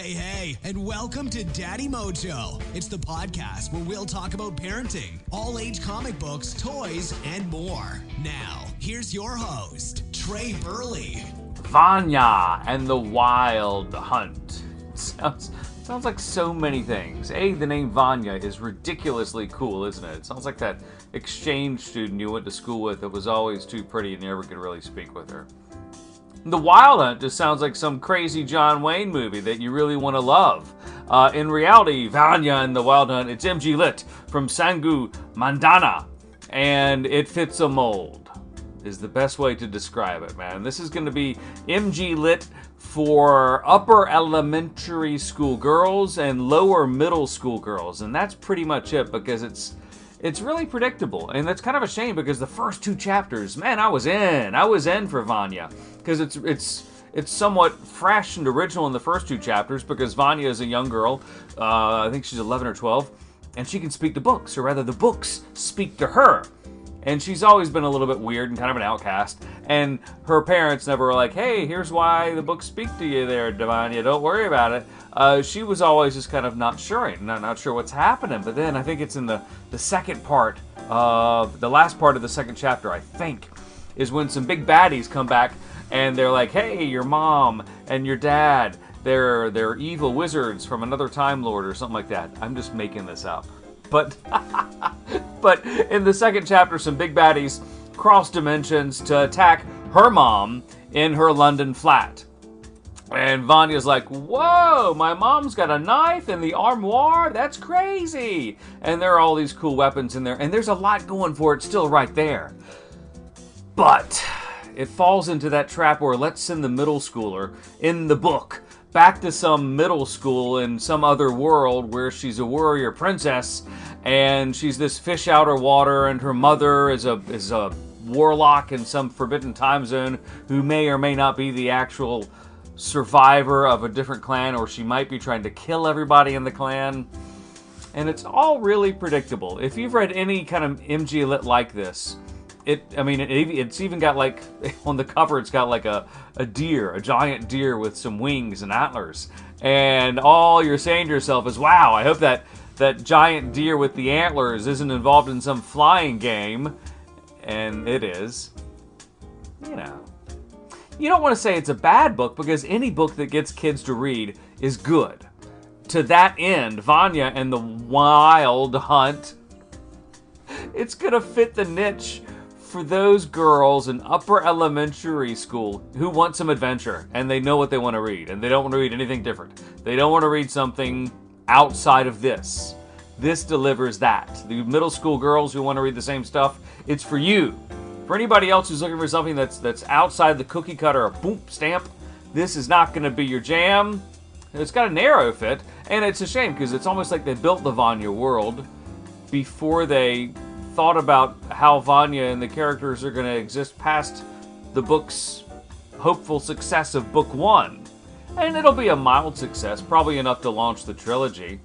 Hey, and welcome to Daddy Mojo. It's the podcast where we'll talk about parenting, all-age comic books, toys, and more. Now, here's your host, Trey Burley. Vanya and the Wild Hunt. Sounds like so many things. The name Vanya is ridiculously cool, isn't it? It sounds like that exchange student you went to school with that was always too pretty and you never could really speak with her. The Wild Hunt just sounds like some crazy John Wayne movie that you really want to love. In reality, Vanya and the Wild Hunt, it's mglit from Sangu Mandana, and it fits a mold, is the best way to describe it, man. This is going to be mglit for upper elementary school girls and lower middle school girls, and that's pretty much it, because it's really predictable, and that's kind of a shame because the first two chapters, man, I was in for Vanya, because it's somewhat fresh and original in the first two chapters, because Vanya is a young girl, I think she's 11 or 12, and she can speak to books, or rather the books speak to her. And she's always been a little bit weird and kind of an outcast. And her parents never were like, hey, here's why the books speak to you there, Vanya, don't worry about it. She was always just kind of not sure what's happening. But then I think it's in the second part, the last part of the second chapter, I think, is when some big baddies come back and they're like, hey, your mom and your dad, they're evil wizards from another Time Lord or something like that. I'm just making this up. But in the second chapter, some big baddies cross dimensions to attack her mom in her London flat. And Vanya's like, whoa, my mom's got a knife in the armoire? That's crazy. And there are all these cool weapons in there. And there's a lot going for it still right there. But it falls into that trap where let's send the middle schooler in the book back to some middle school in some other world where she's a warrior princess and she's this fish out of water, and her mother is a warlock in some forbidden time zone who may or may not be the actual survivor of a different clan, or she might be trying to kill everybody in the clan. And it's all really predictable. If you've read any kind of mglit like this, it's even got, like, on the cover, it's got like a deer, a giant deer with some wings and antlers. And all you're saying to yourself is, wow, I hope that giant deer with the antlers isn't involved in some flying game. And it is. You know. You don't want to say it's a bad book, because any book that gets kids to read is good. To that end, Vanya and the Wild Hunt, it's going to fit the niche for those girls in upper elementary school who want some adventure, and they know what they want to read, and they don't want to read anything different. They don't want to read something outside of this. This delivers that. The middle school girls who want to read the same stuff, it's for you. For anybody else who's looking for something that's outside the cookie cutter or boom stamp, this is not going to be your jam. It's got a narrow fit, and it's a shame because it's almost like they built the Vanya world before they thought about how Vanya and the characters are going to exist past the book's hopeful success of book one. And it'll be a mild success, probably enough to launch the trilogy.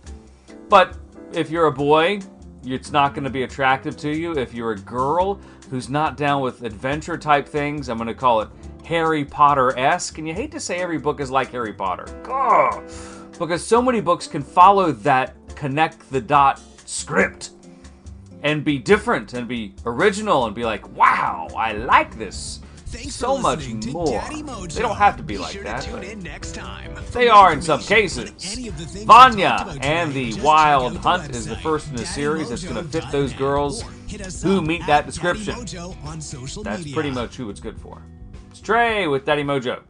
But if you're a boy, it's not going to be attractive to you. If you're a girl who's not down with adventure type things, I'm going to call it Harry Potter-esque. And you hate to say every book is like Harry Potter. Ugh. Because so many books can follow that connect the dot script and be different and be original and be like, wow, I like this. Thanks so for much listening to more. Daddy Mojo. They don't have to be like sure that. To tune in next time. They are in some cases. Vanya and the Wild Hunt is the first in a series that's going to fit those girls who meet that description. That's pretty much who it's good for. It's Trey with Daddy Mojo.